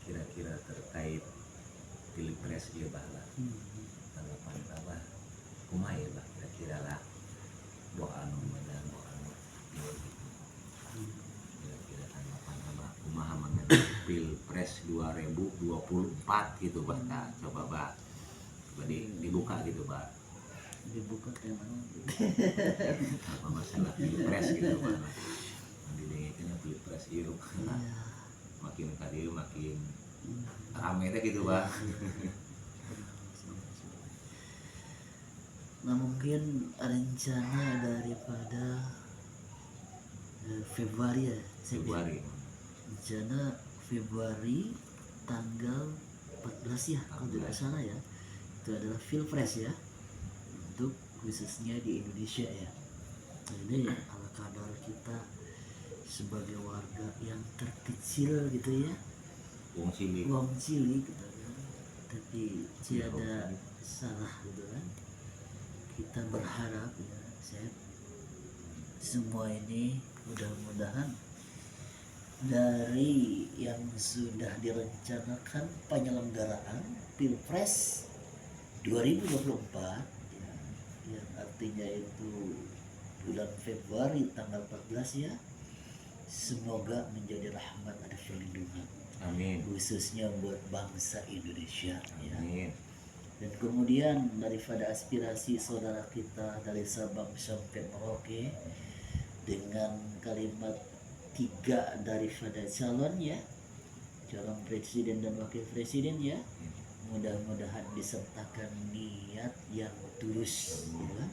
kira-kira terkait pilpres ieu baheula tanggapan apa kumaha ya bah kira-kira lah doa anu meunang doa anu ieu gitu kira-kira tanggapan abah kumaha mengenai pilpres 2024 gitu bah coba bah coba dibuka gitu bah dibuka tema apa masalah pilpres gitu bah didengekeun pilpres ieu makin kadieu makin rame teh gitu bah. Nah mungkin rencana daripada Februari ya Februari rencana Februari tanggal 14 ya kalau tidak salah ya, itu adalah Pilpres ya untuk khususnya di Indonesia ya. Nah, ini ala kadar kita sebagai warga yang terkecil gitu ya, wong cilik gitu kan, tapi tiada salah gitu kan, kita berharap ya semua ini mudah-mudahan dari yang sudah direncanakan penyelenggaraan Pilpres 2024 ya, yang artinya itu bulan Februari tanggal 14 ya, semoga menjadi rahmat, ada perlindungan. Amin. Khususnya buat bangsa Indonesia. Amin. Ya. Dan kemudian daripada aspirasi saudara kita dari Sabang sampai Merauke dengan kalimat 3 daripada calon ya, calon presiden dan wakil presiden ya, mudah-mudahan disertakan niat yang tulus ya.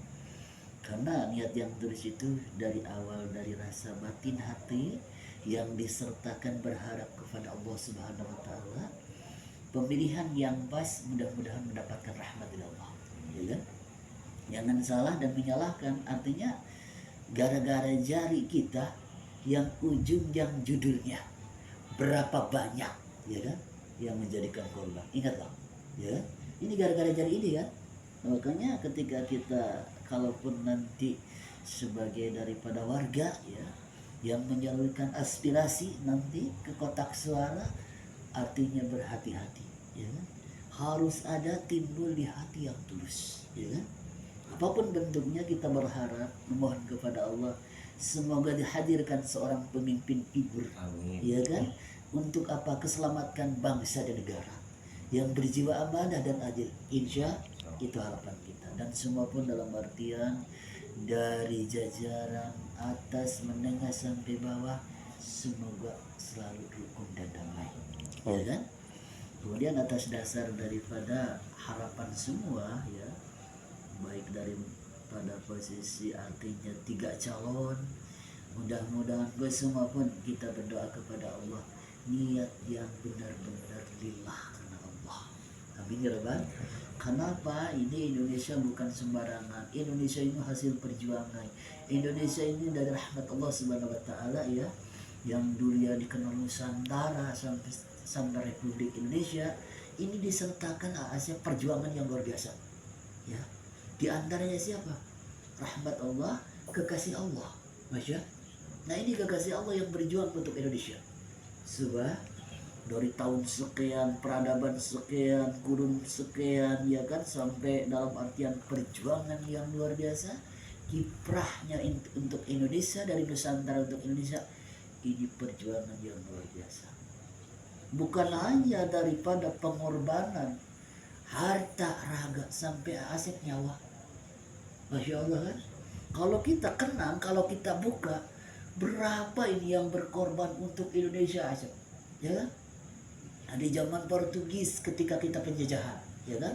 Karena niat yang tulus itu dari awal, dari rasa batin hati yang disertakan berharap kepada Allah Subhanahu wa taala. Pemilihan yang pas mudah-mudahan mendapatkan rahmat dari Allah. Ya kan? Jangan salah dan menyalahkan, artinya gara-gara jari kita yang ujung yang judulnya berapa banyak ya kan yang menjadikan korban. Ingatlah ya, ini gara-gara jari ini kan. Makanya ketika kita kalaupun nanti sebagai daripada warga ya yang menyalurkan aspirasi nanti ke kotak suara, artinya berhati-hati ya kan? Harus ada timbul di hati yang tulus ya kan? Apapun bentuknya kita berharap memohon kepada Allah semoga dihadirkan seorang pemimpin figur. Amin. Ya kan, untuk apa? Keselamatan bangsa dan negara yang berjiwa amanah dan adil. Insya itu harapan kita, dan semua pun dalam artian dari jajaran atas menengah sampai bawah semoga selalu rukun dan damai ya kan. Kemudian atas dasar daripada harapan semua ya, baik dari pada posisi artinya 3 calon, mudah-mudahan semua pun kita berdoa kepada Allah niat yang benar-benar lillah karena Allah. Amin ya Rabbal. Kenapa? Ini Indonesia bukan sembarangan. Indonesia ini hasil perjuangan. Indonesia ini dari rahmat Allah Subhanahu wa taala ya, yang dulu ya dikenal Nusantara sampai Republik Indonesia ini disertakan hasil perjuangan yang luar biasa. Ya. Di antaranya siapa? Rahmat Allah, kekasih Allah. Masya. Nah ini kekasih Allah yang berjuang untuk Indonesia. Subah dari tahun sekian, peradaban sekian, kurun sekian, ya kan, sampai dalam artian perjuangan yang luar biasa, kiprahnya untuk Indonesia, dari Nusantara untuk Indonesia, ini perjuangan yang luar biasa. Bukan hanya daripada pengorbanan harta, raga, sampai aset nyawa. Masya Allah kan. Kalau kita kenang, kalau kita buka, berapa ini yang berkorban untuk Indonesia aset, ya kan? Di zaman Portugis ketika kita penjajahan, ya kan?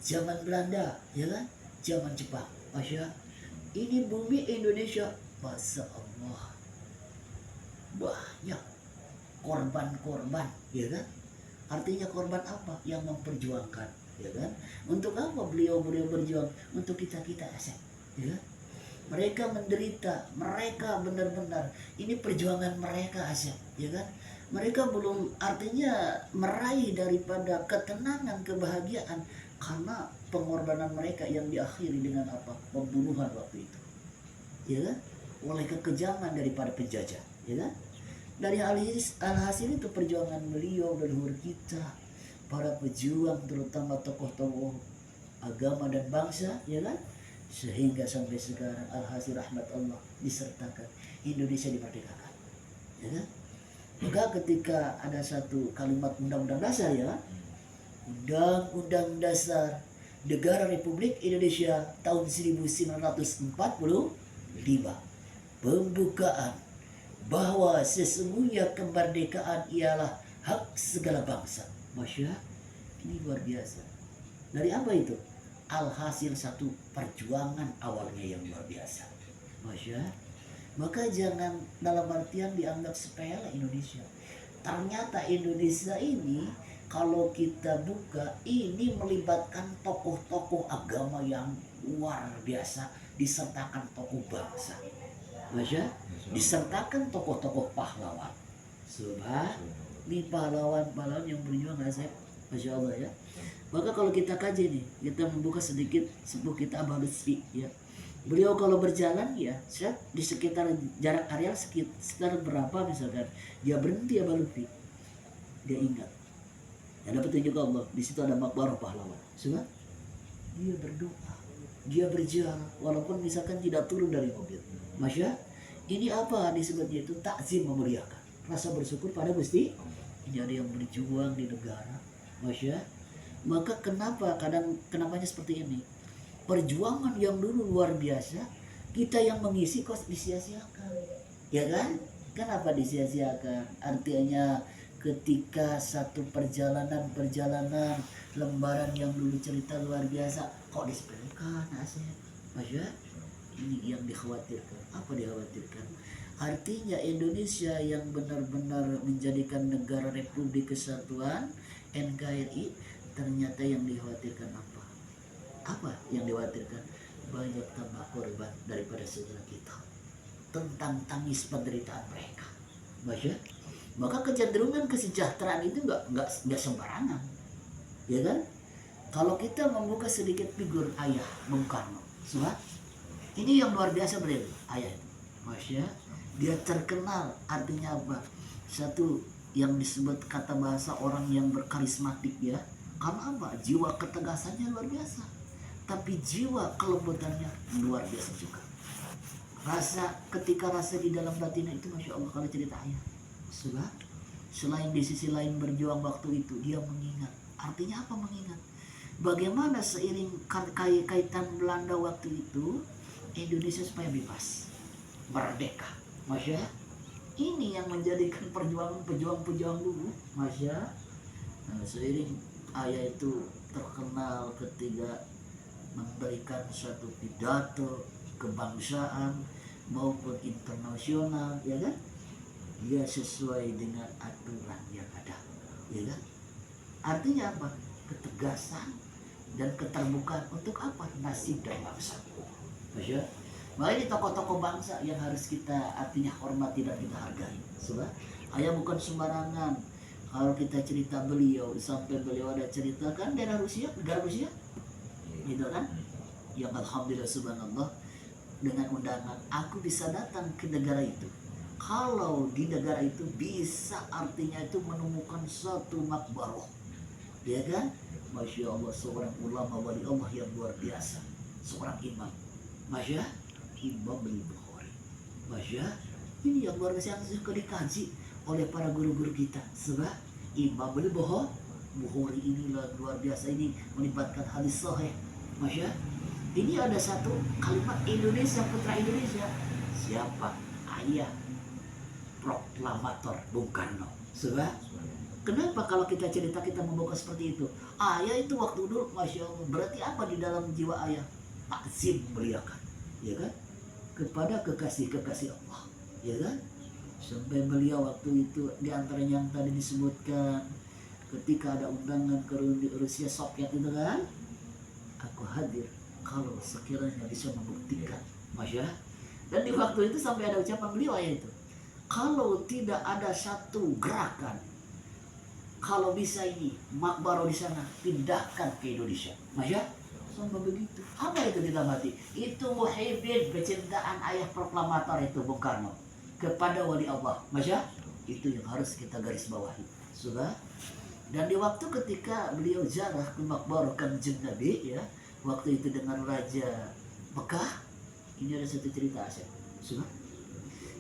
Zaman Belanda, ya kan? Zaman Jepang, Masya. Ini bumi Indonesia, Masya Allah, banyak korban-korban, ya kan? Artinya korban apa? Yang memperjuangkan, ya kan? Untuk apa beliau berjuang? Untuk kita aset, ya kan? Mereka menderita, mereka benar-benar ini perjuangan mereka aset, ya kan? Mereka belum artinya meraih daripada ketenangan, kebahagiaan karena pengorbanan mereka yang diakhiri dengan apa? Pembunuhan waktu itu, ya kan? Oleh kekejaman daripada penjajah, ya kan? Dari alhasil itu perjuangan beliau leluhur kita, para pejuang terutama tokoh-tokoh agama dan bangsa, ya kan? Sehingga sampai sekarang alhasil rahmat Allah disertakan Indonesia dimerdekakan, ya kan? Maka ketika ada satu kalimat undang-undang dasar, ya kan? Undang-undang dasar Negara Republik Indonesia tahun 1945, pembukaan bahwa sesungguhnya kemerdekaan ialah hak segala bangsa. Masya, ini luar biasa. Dari apa itu? Alhasil satu perjuangan awalnya yang luar biasa. Masya, maka jangan dalam artian dianggap sepele Indonesia. Ternyata Indonesia ini kalau kita buka, ini melibatkan tokoh-tokoh agama yang luar biasa, disertakan tokoh bangsa, Masya, disertakan tokoh-tokoh pahlawan. Subhan, ini pahlawan-pahlawan yang berjuang, Asep, Masya Allah, ya. Maka kalau kita kaji nih, kita membuka sedikit sebuah kitab Al-Lutfi, ya. Beliau kalau berjalan, ya, di sekitar jarak area sekitar berapa misalkan, dia berhenti ya Lutfi, dia ingat. Yang dapat tunjuk Allah, di situ ada makbarah pahlawan. Sebab dia berdoa, dia berjalan, walaupun misalkan tidak turun dari mobil. Masya, ini apa disebutnya itu takzim, memuliakan, rasa bersyukur pada Gusti. Ini ada yang berjuang di negara, Masya. Maka kenapanya seperti ini? Perjuangan yang dulu luar biasa, kita yang mengisi kok disia-siakan, ya kan? Kenapa disia-siakan? Artinya ketika satu perjalanan lembaran yang dulu cerita luar biasa kok disepelekan, Asep, Masya. Ini yang dikhawatirkan. Apa dikhawatirkan? Artinya Indonesia yang benar-benar menjadikan negara Republik Kesatuan NKRI, ternyata yang dikhawatirkan apa? Apa yang dikhawatirkan? Banyak tambah korban daripada saudara kita, tentang tangis penderitaan mereka, Masya. Maka kecenderungan kesejahteraan itu nggak sembarangan, ya kan? Kalau kita membuka sedikit figur ayah Bung Karno, sebab ini yang luar biasa berarti ayah itu, Masya. Dia terkenal, artinya apa? Satu yang disebut kata bahasa orang yang berkarismatik, ya. Karena apa? Jiwa ketegasannya luar biasa, tapi jiwa kelembutannya luar biasa juga. Ketika rasa di dalam batinnya itu, Masya Allah, kalau cerita ayah. Sebab selain di sisi lain berjuang waktu itu, dia mengingat. Artinya apa mengingat? Bagaimana seiring kaitan Belanda waktu itu, Indonesia supaya bebas, merdeka, Masya. Ini yang menjadikan pejuang dulu, Masya. Nah, seiring ayah itu terkenal ketika memberikan suatu pidato kebangsaan maupun internasional, ya kan? Dia sesuai dengan aturan yang ada, ya kan? Artinya apa? Ketegasan dan keterbukaan untuk apa? Nasib dan bangsa, Masya. Maka ini tokoh-tokoh bangsa yang harus kita artinya hormati dan kita hargai. Sebab ayah bukan sembarangan. Kalau kita cerita beliau, sampai beliau ada cerita kan daerah Rusia, negara Rusia, gitu kan? Yang alhamdulillah subhanallah, dengan undangan aku bisa datang ke negara itu. Kalau di negara itu bisa artinya itu menemukan suatu makbarah, ya kan? Masya Allah, seorang ulama wali Allah yang luar biasa, seorang imam, Masya, Imam Al-Bukhari, Masya. Ini yang luar biasa yang suka dikaji oleh para guru-guru kita. Sebab Imam Al-Bukhari inilah luar biasa, ini melibatkan hadis sahih, Masya. Ini ada satu kalimat Indonesia, putra Indonesia. Siapa? Ayah proklamator Bung Karno. Sebab kenapa kalau kita cerita kita membuka seperti itu? Ayah itu waktu dulu, Masya Allah, berarti apa di dalam jiwa ayah? Takzim, muliakan, ya kan? Kepada kekasih-kekasih Allah, ya kan? Sampai beliau waktu itu diantaranya yang tadi disebutkan, ketika ada undangan ke Rusia Soviet itu kan, aku hadir kalau sekiranya bisa membuktikan, Masya. Dan di waktu itu sampai ada ucapan beliau ayah itu, kalau tidak ada satu gerakan, kalau bisa ini makbarah di sana pindahkan ke Indonesia, Masya. Sampai begitu. Apa itu kita mati? Itu muhibbin, kecintaan ayah proklamator itu Bung Karno kepada wali Allah, Masya. Itu yang harus kita garis bawahi. Sudah. Dan di waktu ketika beliau ziarah ke Makbarah Kanjeng Nabi, ya, waktu itu dengan Raja Mekah, ini ada satu cerita Asep. Sudah.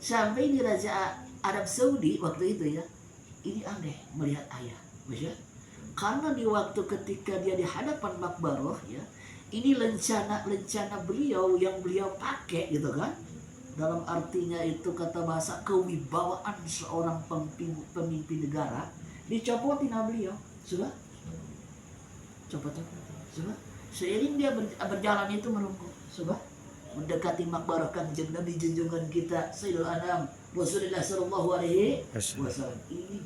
Sampai di Raja Arab Saudi waktu itu, ya, ini aneh melihat ayah, Masya. Karena di waktu ketika dia di hadapan Makbarah, ya, ini lencana beliau yang beliau pakai gitu kan. Dalam artinya itu kata bahasa kewibawaan seorang pemimpin negara dicopotin sama beliau. Sudah? Copot-copot. Sudah? Seiring dia berjalan itu merungkuk. Sudah? Mendekati Makbarah Kanjeng Nabi junjungan kita Sayyidul Anam Rasulullah sallallahu alaihi wasallam. Ini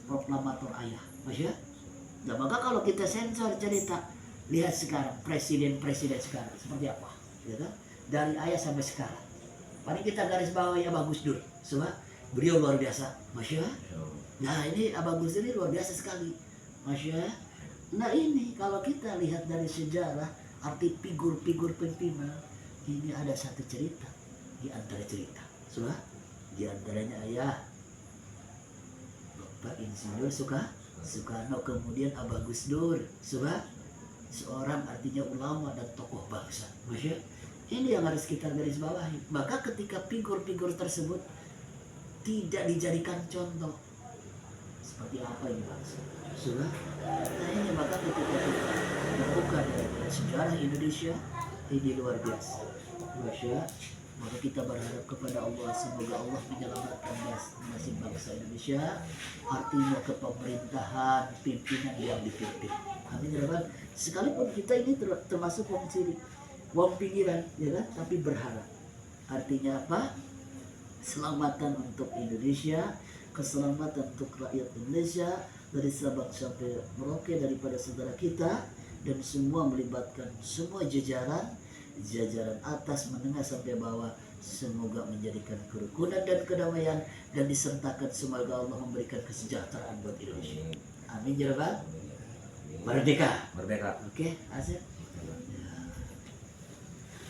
proklamator ayah. Masya? Nah, maka kalau kita sensor cerita, lihat sekarang presiden-presiden sekarang seperti apa, ya kan? Dari ayah sampai sekarang. Paling kita garis bawahi Abah Gus Dur, sebab beliau luar biasa, Masya. Nah ini Abah Gus Dur ini luar biasa sekali, Masya. Nah ini kalau kita lihat dari sejarah arti figur-figur pimpinan, ini ada satu cerita di antara cerita, sebab di antaranya ayah Bapak Insinyur Soekarno, kemudian Abah Gus Dur, sebab seorang artinya ulama dan tokoh bangsa, Masya. Ini yang harus kita garis bawahi. Maka ketika figur-figur tersebut tidak dijadikan contoh, seperti apa ini bangsa? Sudah. Nah ini maka ketika kita melakukan sejarah Indonesia ini luar biasa, Masya. Maka kita berharap kepada Allah semoga Allah menyelamatkan nasib bangsa Indonesia. Artinya kepemerintahan, pimpinan yang dipimpin. Amin ya Rabbal. Sekalipun kita ini termasuk wong cilik, wong pinggiran, ya kan? Tapi berharap. Artinya apa? Keselamatan untuk Indonesia, keselamatan untuk rakyat Indonesia dari Sabang sampai Merauke, daripada saudara kita, dan semua melibatkan semua jajaran atas, menengah sampai bawah. Semoga menjadikan kerukunan dan kedamaian dan disertakan semoga Allah memberikan kesejahteraan buat Indonesia. Amin ya Rabbal. Merdeka. Merdeka. Oke, Asep.